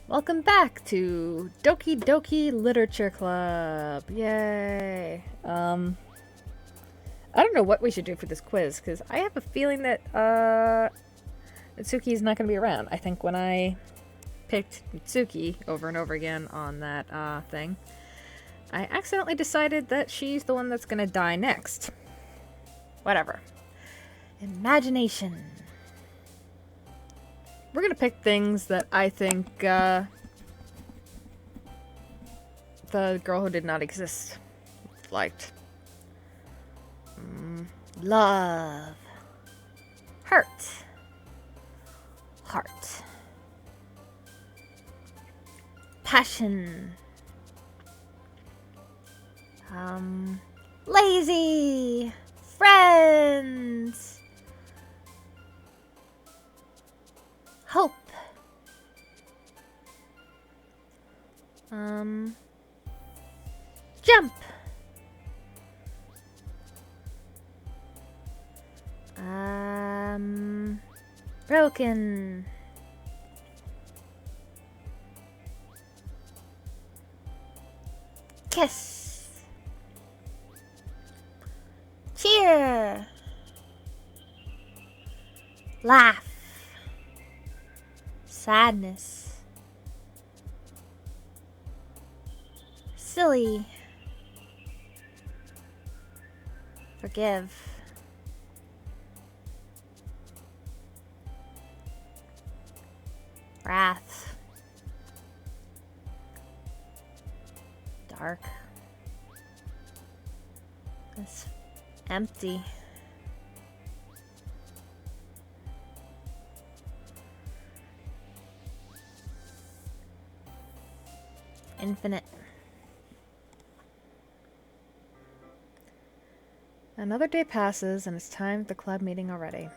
Welcome back to Doki Doki Literature Club. Yay. I don't know what we should do for this quiz because I have a feeling that Mitsuki is not going to be around. I think when I picked Mitsuki over and over again on that thing, I accidentally decided that she's the one that's going to die next. Whatever. Imagination. We're going to pick things that I think the girl who did not exist liked. Love. Hurt. Heart. Passion. Lazy. Friends. Hope. Jump. Broken. Kiss. Cheer. Laugh. Sadness. Silly. Forgive. Wrath. Dark. It's empty. Infinite. Another day passes and it's time for the club meeting already.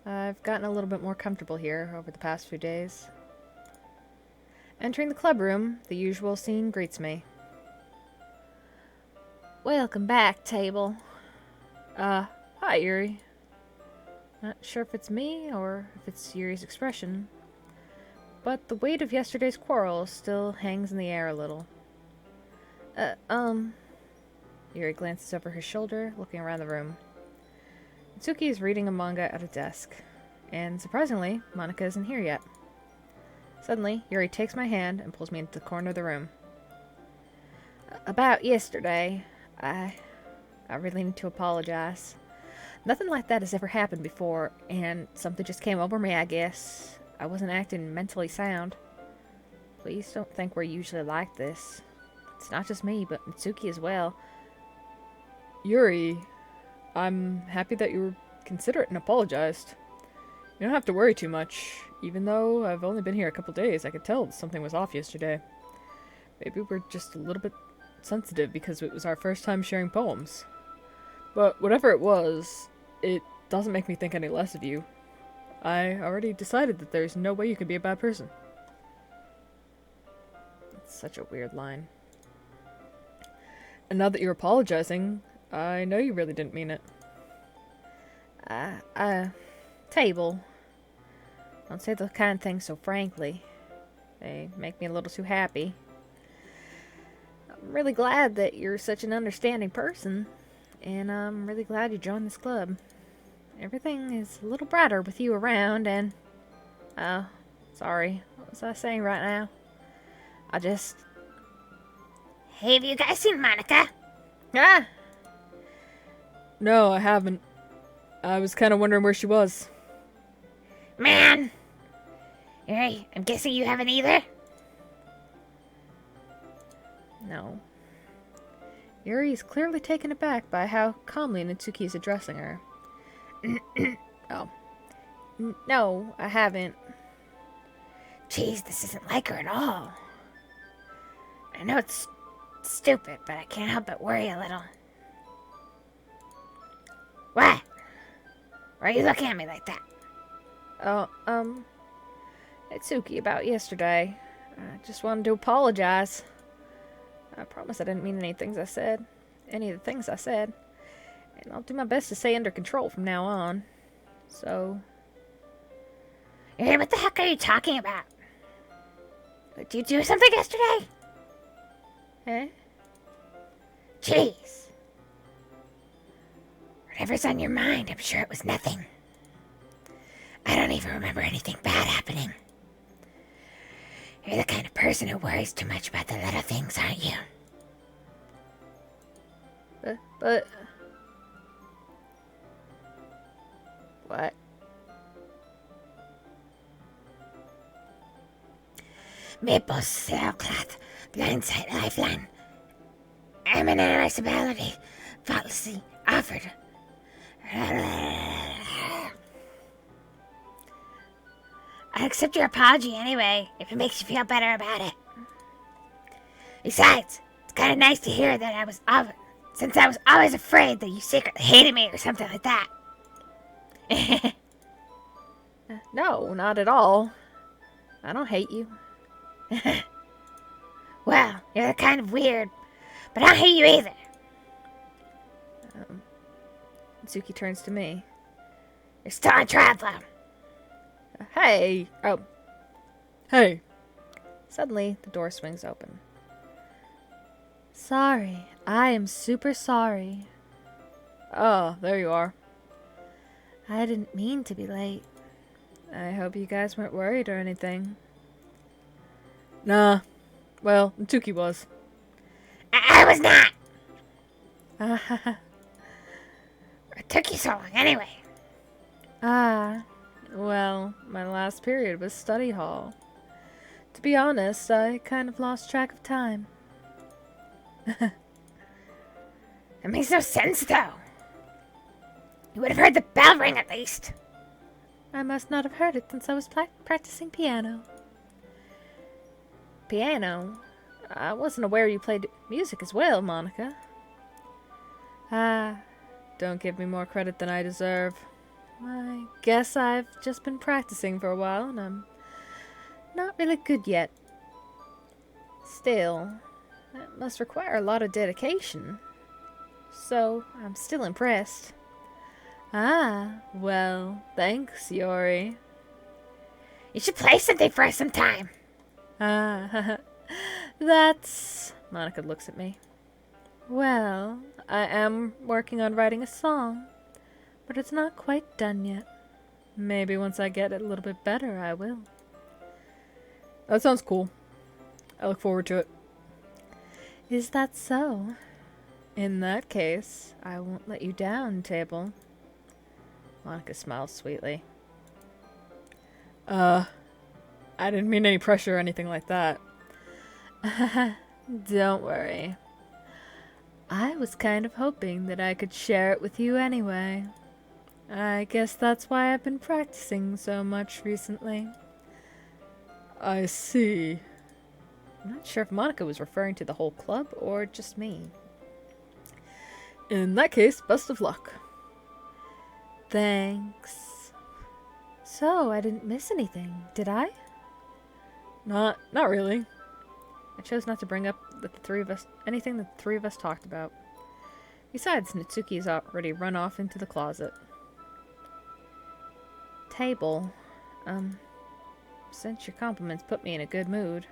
I've gotten a little bit more comfortable here over the past few days. Entering the club room, the usual scene greets me. Welcome back, table. Hi, Yuri. Not sure if it's me or if it's Yuri's expression, but the weight of yesterday's quarrel still hangs in the air a little. Yuri glances over his shoulder, looking around the room. Mitsuki is reading a manga at a desk, and surprisingly, Monika isn't here yet. Suddenly, Yuri takes my hand and pulls me into the corner of the room. About yesterday, I really need to apologize. Nothing like that has ever happened before, and something just came over me, I guess. I wasn't acting mentally sound. Please don't think we're usually like this. It's not just me, but Mitsuki as well. Yuri, I'm happy that you were considerate and apologized. You don't have to worry too much. Even though I've only been here a couple days, I could tell something was off yesterday. Maybe we're just a little bit sensitive because it was our first time sharing poems. But whatever it was, it doesn't make me think any less of you. I already decided that there's no way you can be a bad person. That's such a weird line. And now that you're apologizing, I know you really didn't mean it. Table. Don't say those kind of things so frankly. They make me a little too happy. I'm really glad that you're such an understanding person, and I'm really glad you joined this club. Everything is a little brighter with you around, and... Oh, sorry. What was I saying right now? Hey, have you guys seen Monika? Ah! No, I haven't. I was kind of wondering where she was. Man! Yuri, I'm guessing you haven't either? No. Yuri is clearly taken aback by how calmly Natsuki is addressing her. Oh. No, I haven't. Jeez, this isn't like her at all. I know it's stupid, but I can't help but worry a little. What? Why are you looking at me like that? Oh, Natsuki, about yesterday. I just wanted to apologize. I promise I didn't mean any of the things I said. And I'll do my best to stay under control from now on. So... Hey, what the heck are you talking about? Did you do something yesterday? Eh? Jeez. Whatever's on your mind, I'm sure it was nothing. I don't even remember anything bad happening. You're the kind of person who worries too much about the little things, aren't you? But... What? Maple sailcloth, blindsight lifeline, eminent fallacy offered. I'll accept your apology anyway, if it makes you feel better about it. Besides, it's kind of nice to hear that since I was always afraid that you secretly hated me or something like that. No, not at all. I don't hate you. Well, you're the kind of weird, but I don't hate you either. Zuki turns to me. You're still on trial, though. Hey! Oh. Hey! Suddenly, the door swings open. Sorry. I am super sorry. Oh, there you are. I didn't mean to be late. I hope you guys weren't worried or anything. Nah. Well, Tuki was. I was not. What took you so long anyway? Well, my last period was study hall. To be honest, I kind of lost track of time. It makes no sense, though. You would have heard the bell ring at least. I must not have heard it since I was practicing piano. Piano? I wasn't aware you played music as well, Monica. Don't give me more credit than I deserve. I guess I've just been practicing for a while, and I'm not really good yet. Still, that must require a lot of dedication. So, I'm still impressed. Well, thanks, Yori. You should play something for us sometime. That's... Monica looks at me. Well, I am working on writing a song, but it's not quite done yet. Maybe once I get it a little bit better, I will. That sounds cool. I look forward to it. Is that so? In that case, I won't let you down, Table. Monica smiles sweetly. I didn't mean any pressure or anything like that. Don't worry. I was kind of hoping that I could share it with you anyway. I guess that's why I've been practicing so much recently. I see. I'm not sure if Monica was referring to the whole club or just me. In that case, best of luck. Thanks. So, I didn't miss anything, did I? Not really. I chose not to bring up anything that the three of us talked about. Besides, Natsuki's already run off into the closet. Table. Since your compliments put me in a good mood,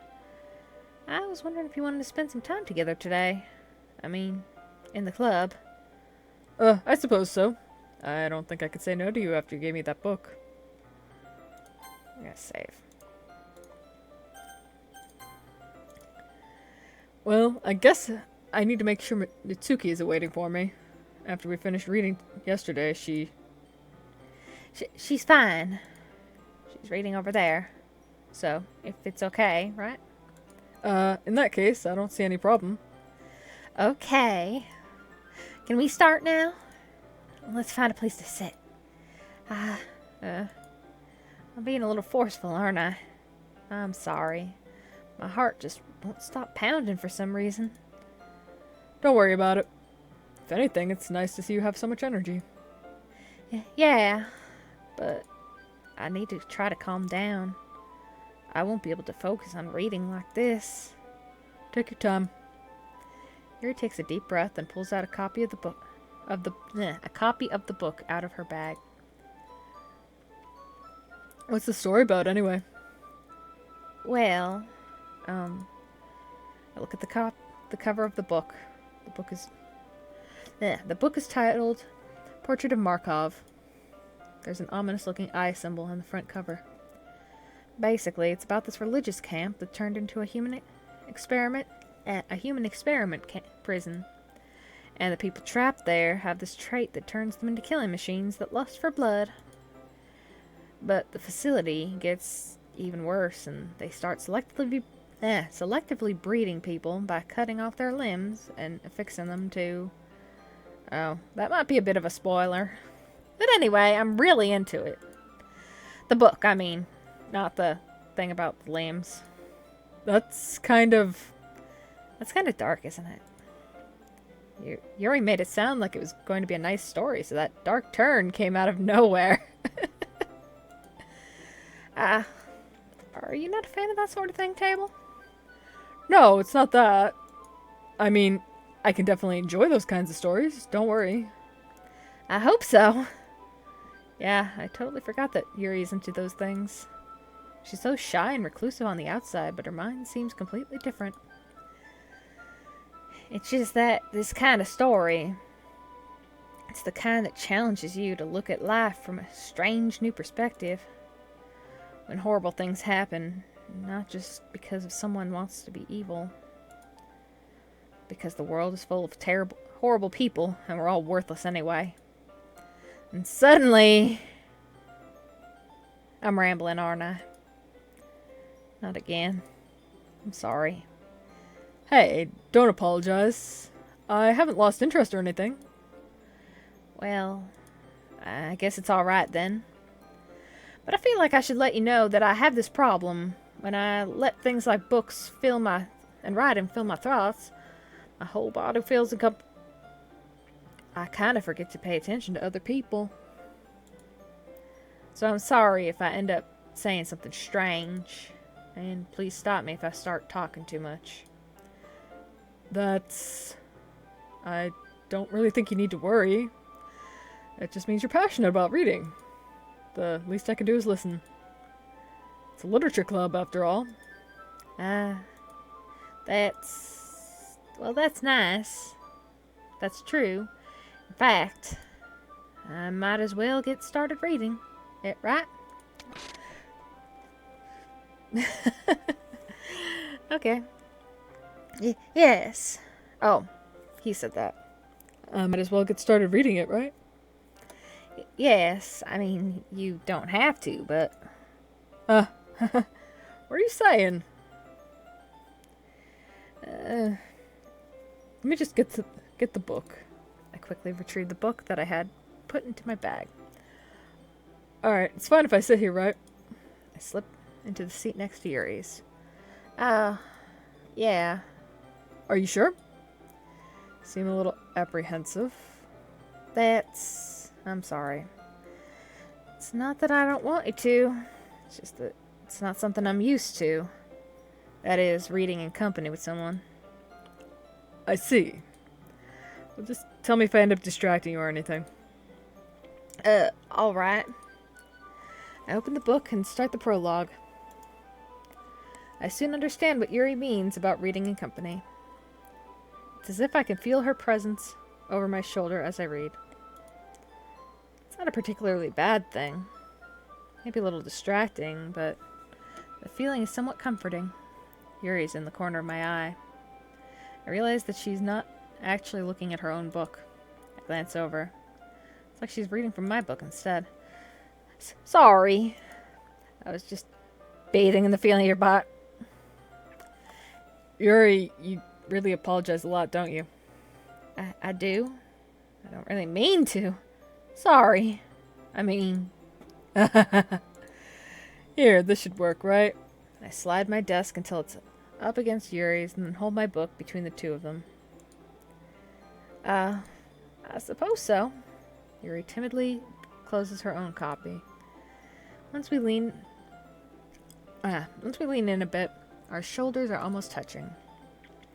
I was wondering if you wanted to spend some time together today. I mean, in the club. I suppose so. I don't think I could say no to you after you gave me that book. I'm gonna save. Well, I guess I need to make sure Natsuki isn't waiting for me. After we finished reading yesterday, she's fine. She's reading over there. So, if it's okay, right? In that case, I don't see any problem. Okay. Can we start now? Let's find a place to sit. I'm being a little forceful, aren't I? I'm sorry. My heart just won't stop pounding for some reason. Don't worry about it. If anything, it's nice to see you have so much energy. Yeah, but I need to try to calm down. I won't be able to focus on reading like this. Take your time. Yuri takes a deep breath and pulls out a copy of the book out of her bag. What's the story about, anyway? Well, I look at the cover of the book. The book is the book is titled Portrait of Markov. There's an ominous-looking eye symbol on the front cover. Basically, it's about this religious camp that turned into a human experiment prison. And the people trapped there have this trait that turns them into killing machines that lust for blood. But the facility gets even worse, and they start selectively breeding people by cutting off their limbs and affixing them to... Oh, that might be a bit of a spoiler. But anyway, I'm really into it. The book, I mean. Not the thing about the limbs. That's kind of dark, isn't it? You already made it sound like it was going to be a nice story, so that dark turn came out of nowhere. Are you not a fan of that sort of thing, Table? No, it's not that. I mean, I can definitely enjoy those kinds of stories. Don't worry. I hope so. Yeah, I totally forgot that Yuri's into those things. She's so shy and reclusive on the outside, but her mind seems completely different. It's just that this kind of story, it's the kind that challenges you to look at life from a strange new perspective. When horrible things happen, not just because of someone wants to be evil, because the world is full of terrible, horrible people, and we're all worthless anyway. And suddenly... I'm rambling, aren't I? Not again. I'm sorry. Hey, don't apologize. I haven't lost interest or anything. Well, I guess it's alright then. But I feel like I should let you know that I have this problem. When I let things like books and writing fill my thoughts, my whole body feels I kind of forget to pay attention to other people. So I'm sorry if I end up saying something strange. And please stop me if I start talking too much. I don't really think you need to worry. It just means you're passionate about reading. The least I can do is listen. It's a literature club, after all. That's nice. That's true. In fact, I might as well get started reading it, right? Okay. Yes. Oh, he said that. Might as well get started reading it, right? Yes. I mean, you don't have to, but... what are you saying? Let me just get the book. I quickly retrieved the book that I had put into my bag. Alright, it's fine if I sit here, right? I slip into the seat next to Yuri's. Yeah. Are you sure? Seem a little apprehensive. I'm sorry. It's not that I don't want you to. It's just that it's not something I'm used to. That is, reading in company with someone. I see. Well, just tell me if I end up distracting you or anything. Alright. I open the book and start the prologue. I soon understand what Yuri means about reading in company. It's as if I can feel her presence over my shoulder as I read. It's not a particularly bad thing. Maybe a little distracting, but the feeling is somewhat comforting. Yuri's in the corner of my eye. I realize that she's not actually looking at her own book. I glance over. It's like she's reading from my book instead. Sorry. I was just bathing in the feeling of your butt. Yuri, you really apologize a lot, don't you? I do. I don't really mean to. Sorry. I mean... Here, this should work, right? I slide my desk until it's up against Yuri's and then hold my book between the two of them. I suppose so. Yuri timidly closes her own copy. Once we lean in a bit, our shoulders are almost touching.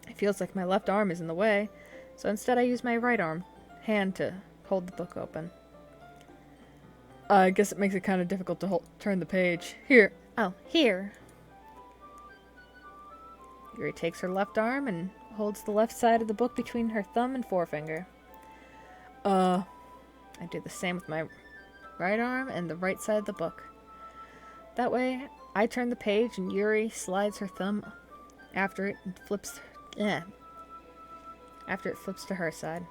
It feels like my left arm is in the way, so instead I use my right hand to hold the book open. I guess it makes it kind of difficult to turn the page. Here. Oh, here. Yuri takes her left arm and holds the left side of the book between her thumb and forefinger. I do the same with my right arm and the right side of the book. That way, I turn the page and Yuri slides her thumb after it flips to her side.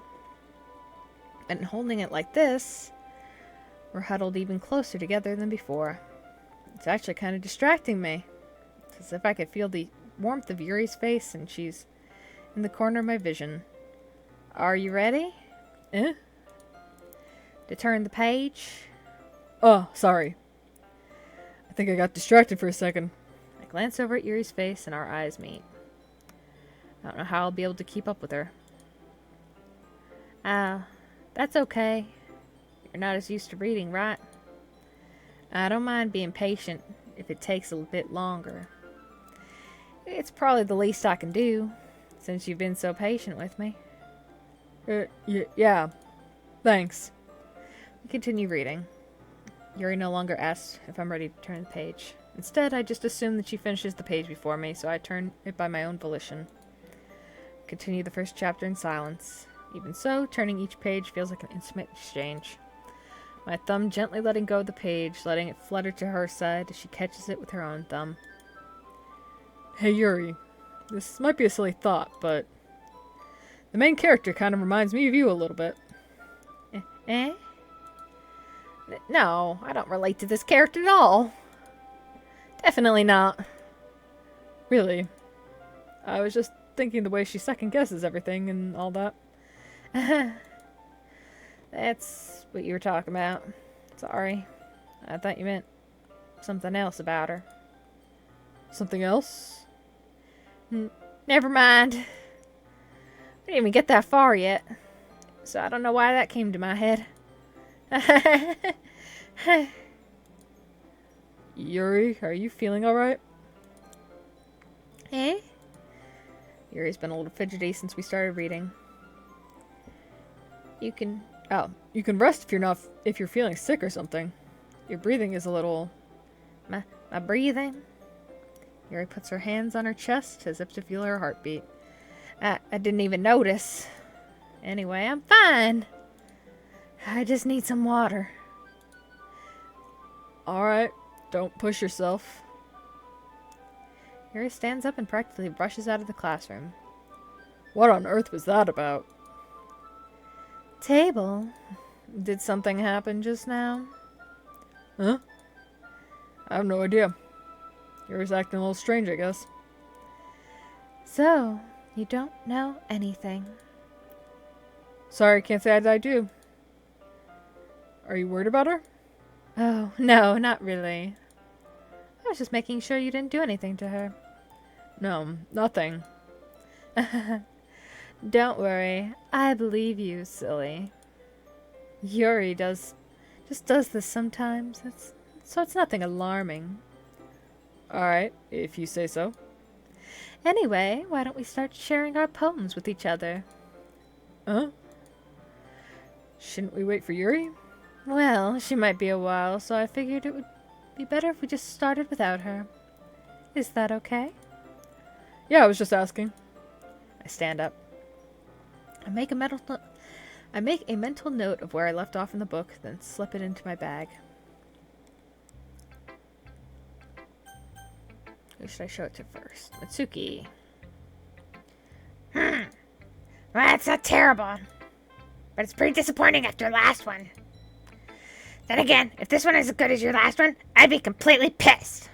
And holding it like this, we're huddled even closer together than before. It's actually kind of distracting me. It's as if I could feel the warmth of Yuri's face and she's in the corner of my vision. Are you ready? To turn the page? Oh, sorry. I think I got distracted for a second. I glance over at Yuri's face and our eyes meet. I don't know how I'll be able to keep up with her. That's okay. You're not as used to reading, right? I don't mind being patient if it takes a bit longer. It's probably the least I can do, since you've been so patient with me. Yeah. Thanks. We continue reading. Yuri no longer asks if I'm ready to turn the page. Instead, I just assume that she finishes the page before me, so I turn it by my own volition. Continue the first chapter in silence. Even so, turning each page feels like an intimate exchange. My thumb gently letting go of the page, letting it flutter to her side as she catches it with her own thumb. Hey Yuri, this might be a silly thought, but the main character kind of reminds me of you a little bit. Eh? No, I don't relate to this character at all. Definitely not. Really? I was just thinking the way she second guesses everything and all that. That's what you were talking about. Sorry. I thought you meant something else about her. Something else? Never mind. We didn't even get that far yet. So I don't know why that came to my head. Yuri, are you feeling alright? Eh? Yuri's been a little fidgety since we started reading. You can rest if you're feeling sick or something. Your breathing is a little... My breathing? Yuri puts her hands on her chest as if to feel her heartbeat. I didn't even notice. Anyway, I'm fine. I just need some water. Alright, don't push yourself. Yuri stands up and practically rushes out of the classroom. What on earth was that about? Table. Did something happen just now? Huh? I have no idea. Yuri's acting a little strange, I guess. So, you don't know anything. Sorry, can't say I do. Are you worried about her? Oh, no, not really. I was just making sure you didn't do anything to her. No, nothing. Don't worry. I believe you, silly. Yuri just does this sometimes. So it's nothing alarming. Alright, if you say so. Anyway, why don't we start sharing our poems with each other? Huh? Shouldn't we wait for Yuri? Well, she might be a while, so I figured it would be better if we just started without her. Is that okay? Yeah, I was just asking. I stand up. I make a mental note of where I left off in the book, then slip it into my bag. Who should I show it to first? Mitsuki. Well, that's not terrible. But it's pretty disappointing after your last one. Then again, if this one is as good as your last one, I'd be completely pissed.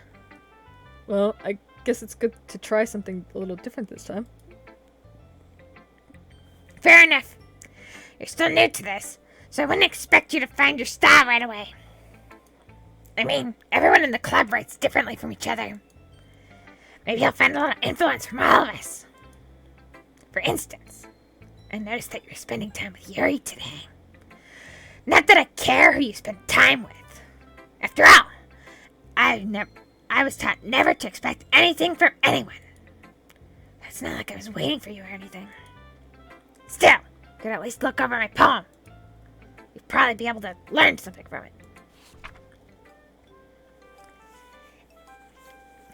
Well, I guess it's good to try something a little different this time. Fair enough. You're still new to this, so I wouldn't expect you to find your style right away. I mean, everyone in the club writes differently from each other. Maybe you'll find a little influence from all of us. For instance, I noticed that you're spending time with Yuri today. Not that I care who you spend time with. After all, I was taught never to expect anything from anyone. It's not like I was waiting for you or anything. Still, you could at least look over my poem. You'd probably be able to learn something from it.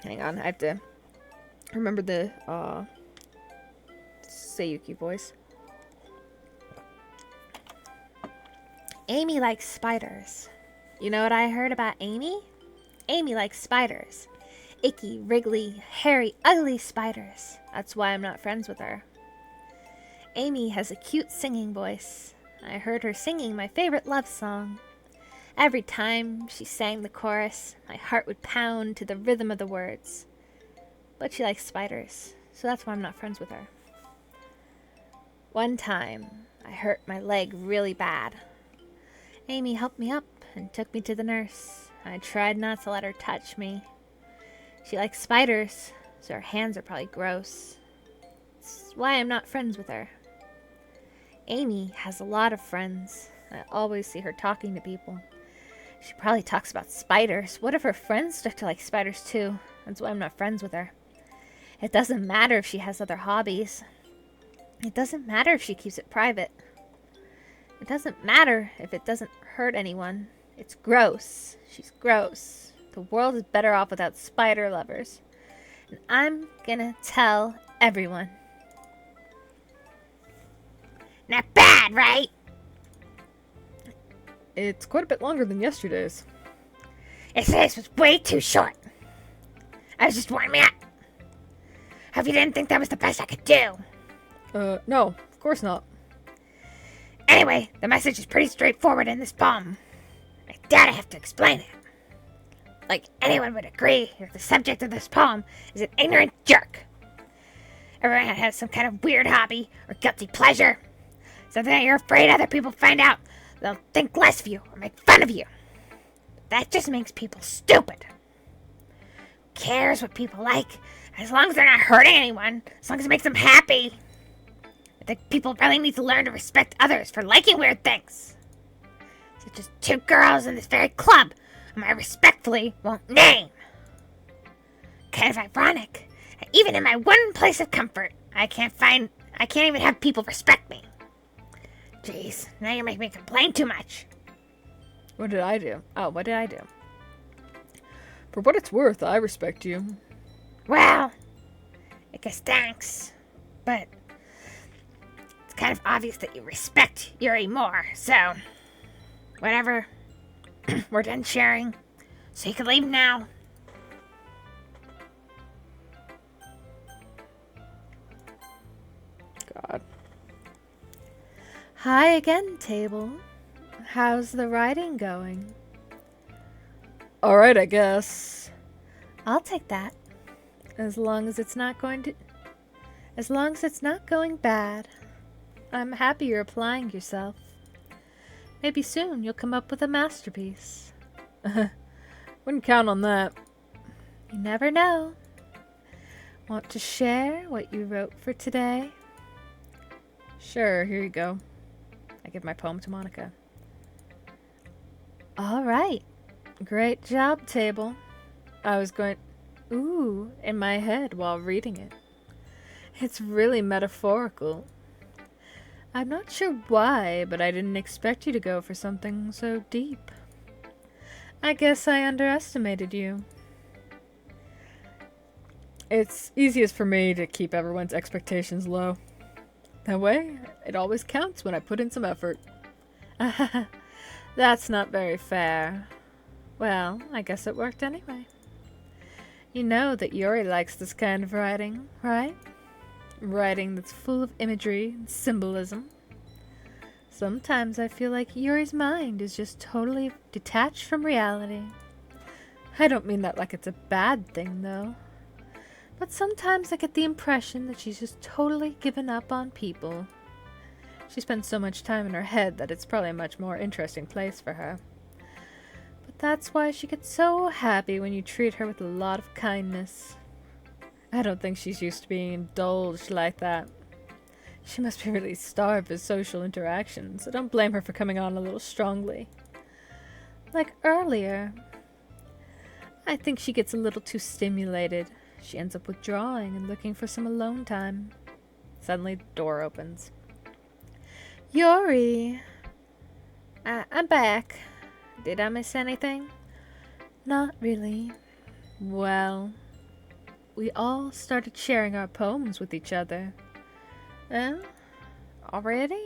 Hang on, I have to Remember the Sayuki voice. Amy likes spiders. You know what I heard about Amy? Amy likes spiders. Icky, wriggly, hairy, ugly spiders. That's why I'm not friends with her. Amy has a cute singing voice. I heard her singing my favorite love song. Every time she sang the chorus, my heart would pound to the rhythm of the words. But she likes spiders, so that's why I'm not friends with her. One time, I hurt my leg really bad. Amy helped me up and took me to the nurse. I tried not to let her touch me. She likes spiders, so her hands are probably gross. That's why I'm not friends with her. Amy has a lot of friends. I always see her talking to people. She probably talks about spiders. What if her friends start to like spiders too? That's why I'm not friends with her. It doesn't matter if she has other hobbies. It doesn't matter if she keeps it private. It doesn't matter if it doesn't hurt anyone. It's gross. She's gross. The world is better off without spider lovers. And I'm gonna tell everyone. Not bad, right? It's quite a bit longer than yesterday's. This was way too short. I was just warming me up. Hope you didn't think that was the best I could do. No, of course not. Anyway, the message is pretty straightforward in this poem. I doubt I have to explain it. Like anyone would agree that the subject of this poem is an ignorant jerk. Everyone has some kind of weird hobby or guilty pleasure. Something that you're afraid other people find out. They'll think less of you or make fun of you. That just makes people stupid. Who cares what people like? As long as they're not hurting anyone. As long as it makes them happy. I think people really need to learn to respect others for liking weird things. Such as two girls in this very club whom I respectfully won't name. Kind of ironic. Even in my one place of comfort, I can't even have people respect me. Jeez, now you're making me complain too much. What did I do? Oh, what did I do? For what it's worth, I respect you. Well, I guess thanks. But it's kind of obvious that you respect Yuri more, so whatever. We're done sharing, so you can leave now. God. Hi again, table. How's the writing going? Alright, I guess. I'll take that. As long as it's not going bad. I'm happy you're applying yourself. Maybe soon you'll come up with a masterpiece. Wouldn't count on that. You never know. Want to share what you wrote for today? Sure, here you go. I give my poem to Monica. All right. Great job, table. I was going, ooh, in my head while reading it. It's really metaphorical. I'm not sure why, but I didn't expect you to go for something so deep. I guess I underestimated you. It's easiest for me to keep everyone's expectations low. That way, it always counts when I put in some effort. That's not very fair. Well, I guess it worked anyway. You know that Yuri likes this kind of writing, right? Writing that's full of imagery and symbolism. Sometimes I feel like Yuri's mind is just totally detached from reality. I don't mean that like it's a bad thing, though. But sometimes I get the impression that she's just totally given up on people. She spends so much time in her head that it's probably a much more interesting place for her. But that's why she gets so happy when you treat her with a lot of kindness. I don't think she's used to being indulged like that. She must be really starved for social interaction, so don't blame her for coming on a little strongly. Like earlier, I think she gets a little too stimulated. She ends up withdrawing and looking for some alone time. Suddenly, the door opens. Yuri! I'm back. Did I miss anything? Not really. Well, we all started sharing our poems with each other. Eh? Already?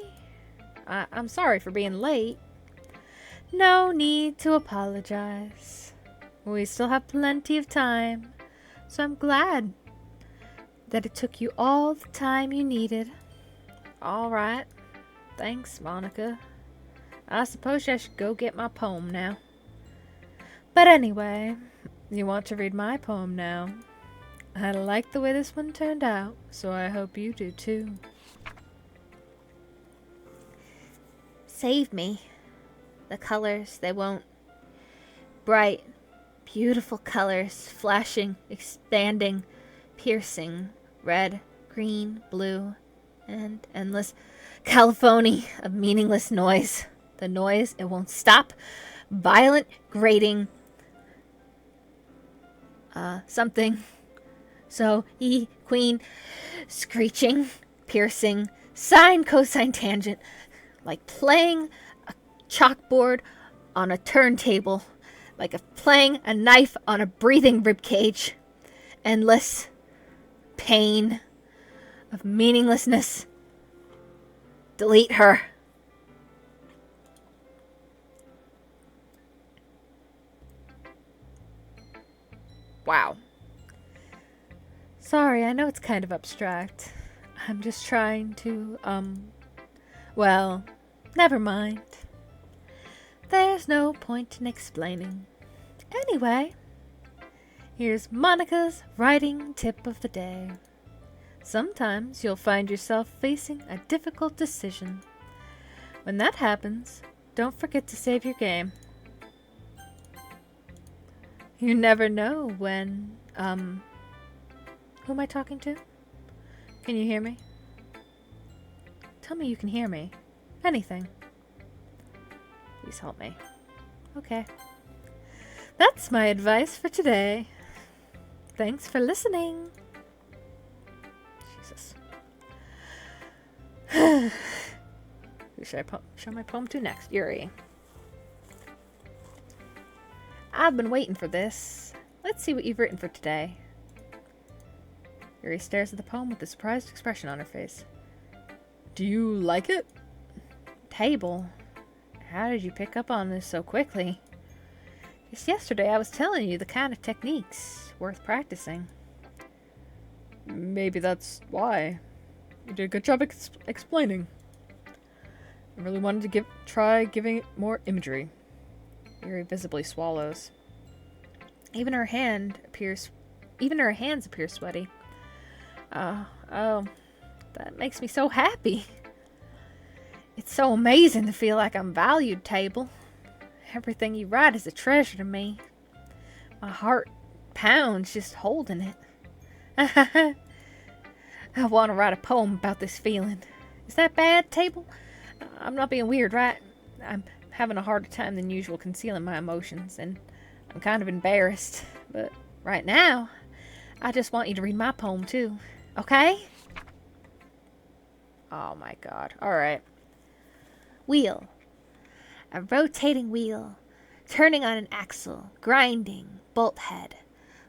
I'm sorry for being late. No need to apologize. We still have plenty of time, so I'm glad that it took you all the time you needed. All right. Thanks, Monica. I suppose I should go get my poem now. But anyway, you want to read my poem now? I like the way this one turned out, so I hope you do too. Save me. The colors, they won't. Bright, beautiful colors, flashing, expanding, piercing, red, green, blue, and endless caliphony of meaningless noise. The noise, it won't stop. Violent, grating, something. So, E, queen, screeching, piercing, sine, cosine, tangent, like playing a chalkboard on a turntable, like playing a knife on a breathing ribcage. Endless pain of meaninglessness. Delete her. Wow. Sorry, I know it's kind of abstract. I'm just trying to, well, never mind. There's no point in explaining. Anyway, here's Monica's writing tip of the day. Sometimes you'll find yourself facing a difficult decision. When that happens, don't forget to save your game. You never know when, who am I talking to? Can you hear me? Tell me you can hear me. Anything. Please help me. Okay. That's my advice for today. Thanks for listening. Jesus. Who should I show my poem to next? Yuri. I've been waiting for this. Let's see what you've written for today. Yuri stares at the poem with a surprised expression on her face. Do you like it? Table. How did you pick up on this so quickly? Just yesterday I was telling you the kind of techniques worth practicing. Maybe that's why. You did a good job explaining. I really wanted to try giving it more imagery. Yuri visibly swallows. Even her hands appear sweaty. Oh, that makes me so happy. It's so amazing to feel like I'm valued, Table. Everything you write is a treasure to me. My heart pounds just holding it. I want to write a poem about this feeling. Is that bad, Table? I'm not being weird, right? I'm having a harder time than usual concealing my emotions, and I'm kind of embarrassed. But right now, I just want you to read my poem too. Okay? Oh my god. Alright. Wheel. A rotating wheel, turning on an axle, grinding, bolt head,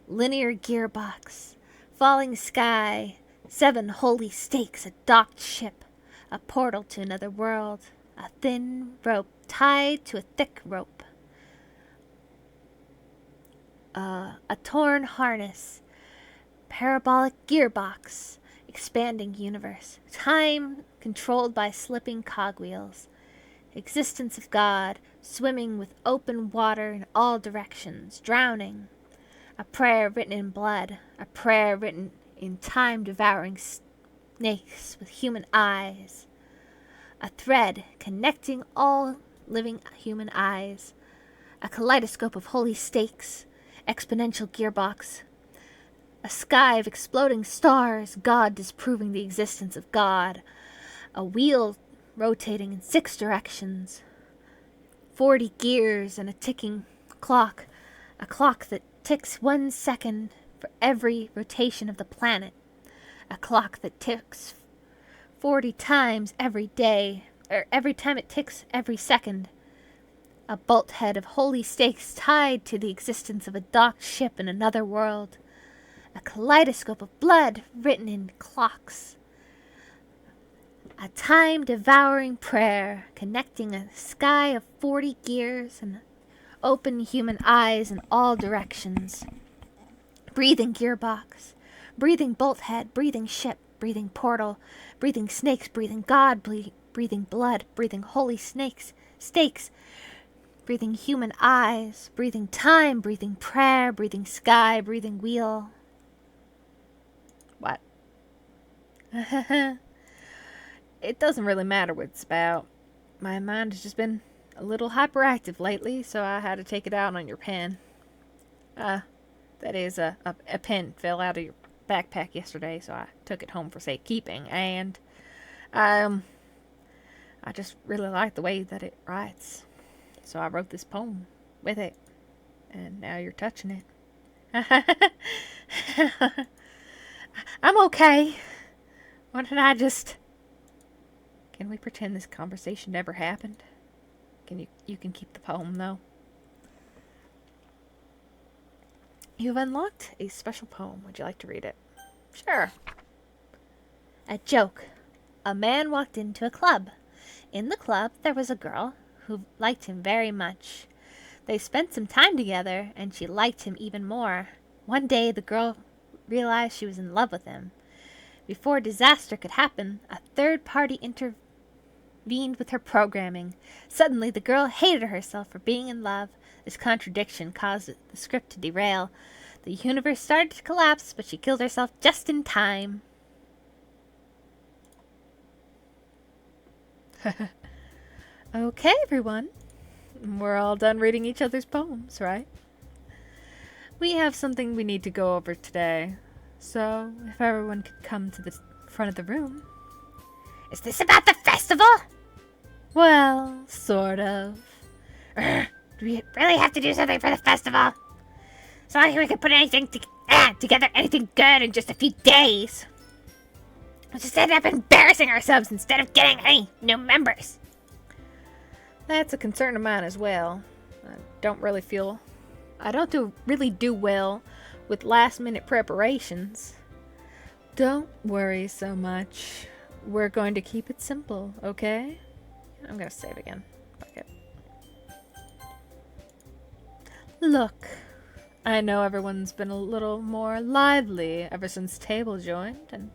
linear gearbox, falling sky, 7 holy stakes, a docked ship, a portal to another world, a thin rope tied to a thick rope, a torn harness, parabolic gearbox, expanding universe, time controlled by slipping cogwheels, existence of God, swimming with open water in all directions, drowning, a prayer written in blood, a prayer written in time-devouring snakes with human eyes, a thread connecting all living human eyes, a kaleidoscope of holy stakes, exponential gearbox, a sky of exploding stars, God disproving the existence of God, a wheel rotating in 6 directions, 40 gears and a ticking clock, a clock that ticks 1 second for every rotation of the planet, a clock that ticks 40 times every day, or every time it ticks every second, a bolthead of holy stakes tied to the existence of a docked ship in another world, A kaleidoscope of blood written in clocks. A time-devouring prayer connecting a sky of 40 gears and open human eyes in all directions. Breathing gearbox, breathing bolthead, breathing ship, breathing portal, breathing snakes, breathing God, breathing blood, breathing holy snakes, stakes, breathing human eyes, breathing time, breathing prayer, breathing sky, breathing wheel. What? It doesn't really matter what it's about. My mind has just been a little hyperactive lately, so I had to take it out on your pen. That is, a pen fell out of your backpack yesterday, so I took it home for safekeeping, and I just really like the way that it writes. So I wrote this poem with it, and now you're touching it. I'm okay. Why don't I just... Can we pretend this conversation never happened? You can keep the poem, though. You've unlocked a special poem. Would you like to read it? Sure. A joke. A man walked into a club. In the club, there was a girl who liked him very much. They spent some time together, and she liked him even more. One day, the girl realized she was in love with him. Before disaster could happen, a third party intervened with her programming. Suddenly, the girl hated herself for being in love. This contradiction caused the script to derail. The universe started to collapse, but she killed herself just in time. Okay, everyone. We're all done reading each other's poems, right? We have something we need to go over today. So, if everyone could come to the front of the room. Is this about the festival? Well, sort of. Do we really have to do something for the festival? It's not like we could put anything together, anything good in just a few days. We just end up embarrassing ourselves instead of getting any new members. That's a concern of mine as well. I don't really do well with last-minute preparations. Don't worry so much. We're going to keep it simple, okay? I'm going to save again. Fuck it. Look, I know everyone's been a little more lively ever since Table joined, and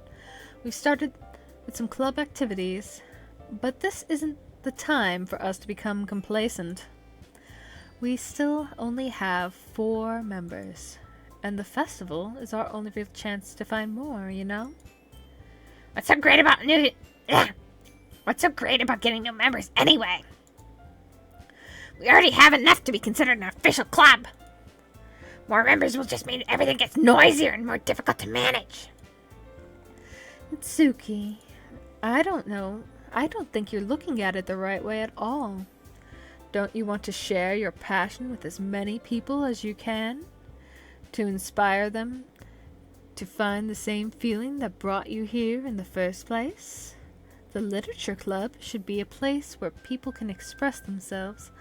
we've started with some club activities, but this isn't the time for us to become complacent. We still only have 4 members, and the festival is our only real chance to find more, you know? What's so great about getting new members anyway? We already have enough to be considered an official club. More members will just mean everything gets noisier and more difficult to manage. Itsuki, I don't know. I don't think you're looking at it the right way at all. Don't you want to share your passion with as many people as you can? To inspire them to find the same feeling that brought you here in the first place? The Literature Club should be a place where people can express themselves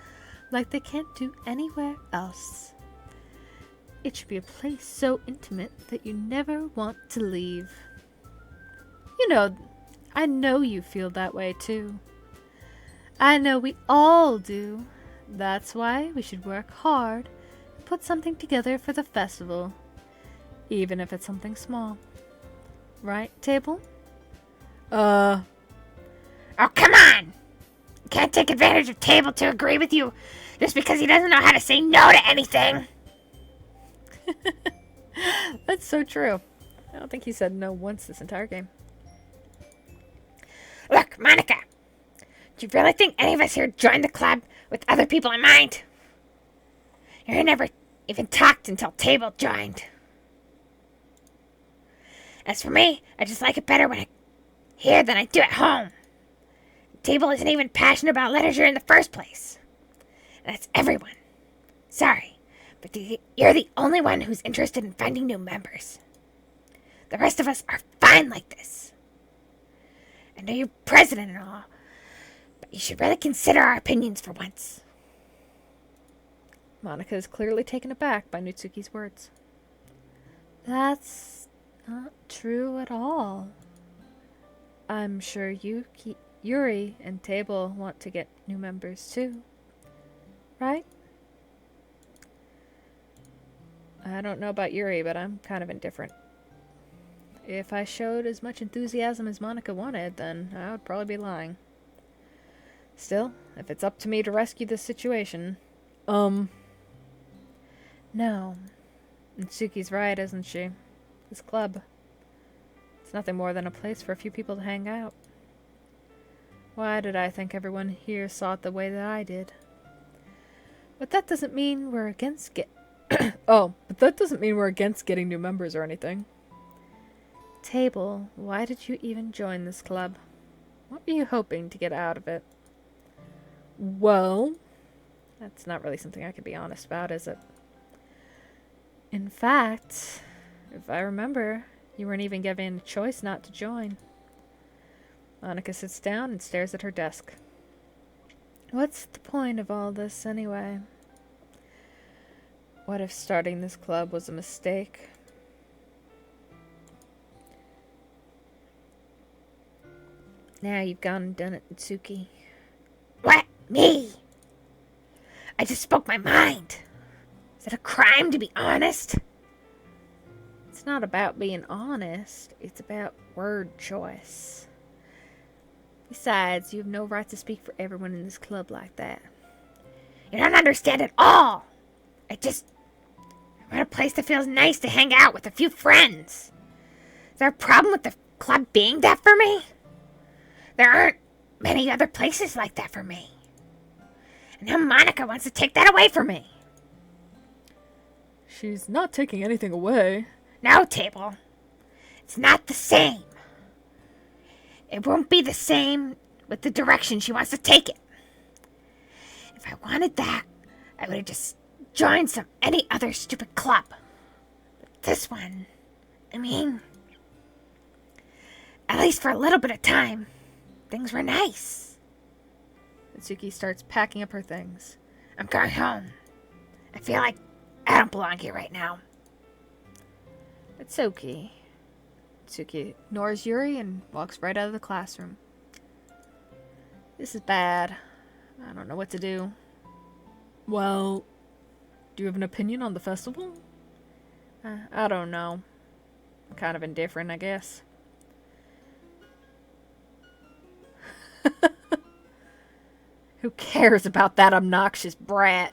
like they can't do anywhere else. It should be a place so intimate that you never want to leave. You know, I know you feel that way too. I know we all do. That's why we should work hard and put something together for the festival, even if it's something small. Right, Table? Oh, come on! You can't take advantage of Table to agree with you just because he doesn't know how to say no to anything. That's so true. I don't think he said no once this entire game. Look, Monica, do you really think any of us here joined the club with other people in mind? You never even talked until Table joined. As for me, I just like it better when I'm here than I do at home. Table isn't even passionate about literature in the first place. And that's everyone. Sorry, but you're the only one who's interested in finding new members. The rest of us are fine like this. I know you're president and all, but you should really consider our opinions for once. Monica is clearly taken aback by Nutsuki's words. That's not true at all. I'm sure Yuri and Table want to get new members too, right? I don't know about Yuri, but I'm kind of indifferent. If I showed as much enthusiasm as Monica wanted, then I would probably be lying. Still, if it's up to me to rescue this situation... No. And Suki's right, isn't she? This club. It's nothing more than a place for a few people to hang out. Why did I think everyone here saw it the way that I did? But that doesn't mean we're against but that doesn't mean we're against getting new members or anything. Table, why did you even join this club? What were you hoping to get out of it? Well... That's not really something I could be honest about, is it? In fact, if I remember, you weren't even given a choice not to join. Monica sits down and stares at her desk. What's the point of all this, anyway? What if starting this club was a mistake? Now you've gone and done it, Itsuki. What? Me? I just spoke my mind. Is it a crime to be honest? It's not about being honest. It's about word choice. Besides, you have no right to speak for everyone in this club like that. You don't understand at all. I want a place that feels nice to hang out with a few friends. Is there a problem with the club being that for me? There aren't many other places like that for me. And now Monica wants to take that away from me. She's not taking anything away. No, Table. It's not the same. It won't be the same with the direction she wants to take it. If I wanted that, I would have just joined any other stupid club. But this one, I mean, at least for a little bit of time, things were nice. Itsuki starts packing up her things. I'm going home. I feel like I don't belong here right now. It's okay. Itsuki ignores Yuri and walks right out of the classroom. This is bad. I don't know what to do. Well, do you have an opinion on the festival? I don't know. I'm kind of indifferent, I guess. Who cares about that obnoxious brat?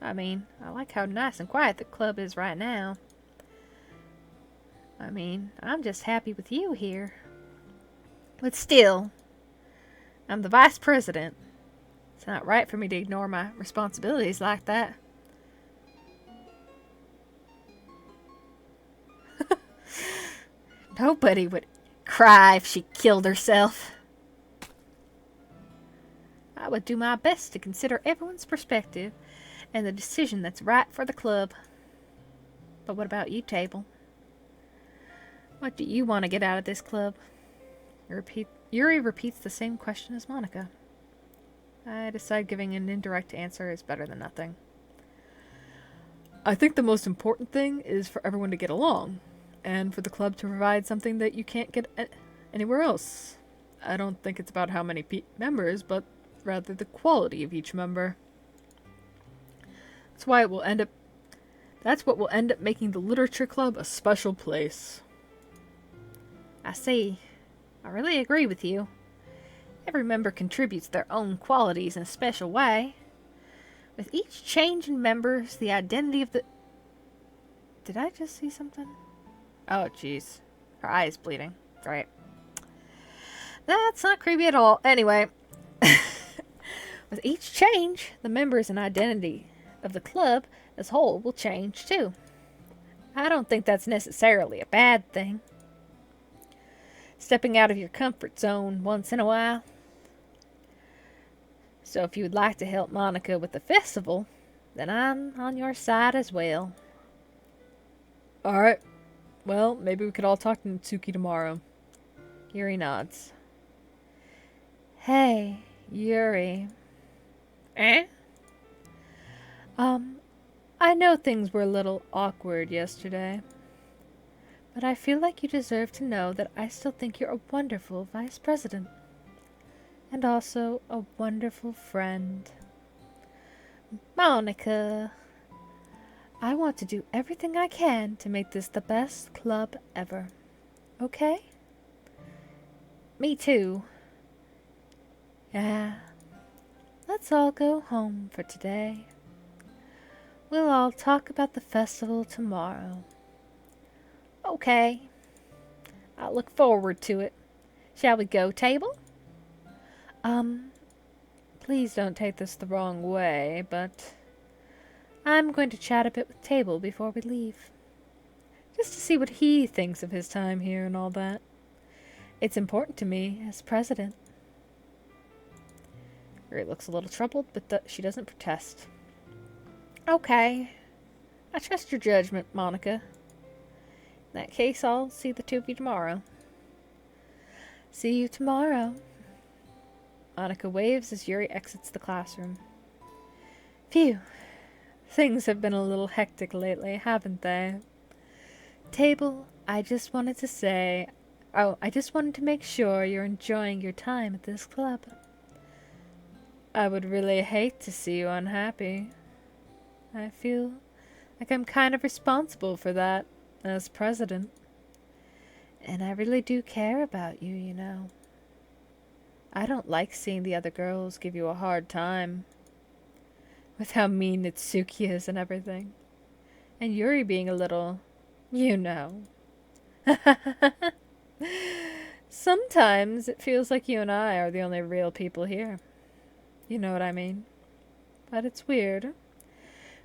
I mean, I like how nice and quiet the club is right now. I mean, I'm just happy with you here. But still, I'm the vice president. It's not right for me to ignore my responsibilities like that. Nobody would cry if she killed herself. I would do my best to consider everyone's perspective and the decision that's right for the club. But what about you, Table? What do you want to get out of this club? Yuri repeats the same question as Monica. I decide giving an indirect answer is better than nothing. I think the most important thing is for everyone to get along, and for the club to provide something that you can't get anywhere else. I don't think it's about how many members, but rather the quality of each member. That's what will end up making the literature club a special place. I see. I really agree with you. Every member contributes their own qualities in a special way. With each change in members, the identity of the... Did I just see something? Oh, jeez. Her eye is bleeding. Great. That's not creepy at all. Anyway. With each change, the members and identity of the club as a whole will change too. I don't think that's necessarily a bad thing. Stepping out of your comfort zone once in a while. So if you would like to help Monica with the festival, then I'm on your side as well. Alright. Well, maybe we could all talk to Natsuki tomorrow. Yuri nods. Hey, Yuri. Eh? I know things were a little awkward yesterday, but I feel like you deserve to know that I still think you're a wonderful vice president. And also a wonderful friend. Monica, I want to do everything I can to make this the best club ever. Okay? Me too. Yeah. Let's all go home for today. We'll all talk about the festival tomorrow. Okay. I look forward to it. Shall we go, Table? Please don't take this the wrong way, but I'm going to chat a bit with Table before we leave. Just to see what he thinks of his time here and all that. It's important to me as president. Yuri looks a little troubled, but she doesn't protest. Okay. I trust your judgment, Monica. In that case, I'll see the two of you tomorrow. See you tomorrow. Monica waves as Yuri exits the classroom. Phew. Things have been a little hectic lately, haven't they? Table, I just wanted to make sure you're enjoying your time at this club. I would really hate to see you unhappy. I feel like I'm kind of responsible for that as president. And I really do care about you, you know. I don't like seeing the other girls give you a hard time. With how mean Itsuki is and everything. And Yuri being a little, you know. Sometimes it feels like you and I are the only real people here. You know what I mean? But it's weird.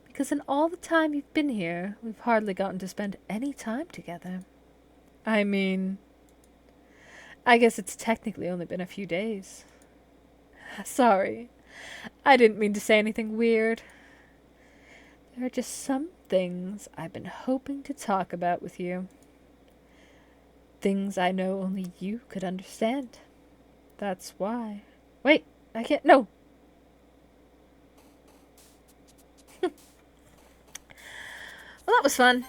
Because in all the time you've been here, we've hardly gotten to spend any time together. I mean, I guess it's technically only been a few days. Sorry. I didn't mean to say anything weird. There are just some things I've been hoping to talk about with you. Things I know only you could understand. That's why. Wait, I can't. No! Well, that was fun.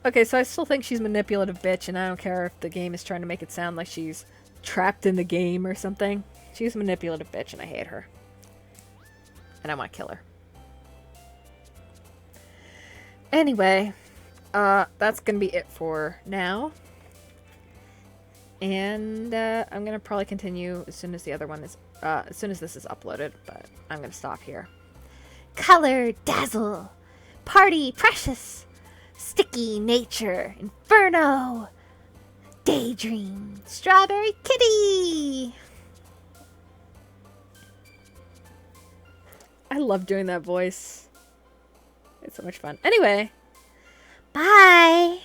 Okay, so I still think she's a manipulative bitch, and I don't care if the game is trying to make it sound like she's trapped in the game or something. She's a manipulative bitch, and I hate her. And I want to kill her. Anyway, that's going to be it for now. And I'm going to probably continue as soon as the other one is, as soon as this is uploaded, but I'm going to stop here. Color, dazzle. Party, precious. Sticky nature, inferno. Daydream, strawberry kitty. I love doing that voice. It's so much fun. Anyway. Bye.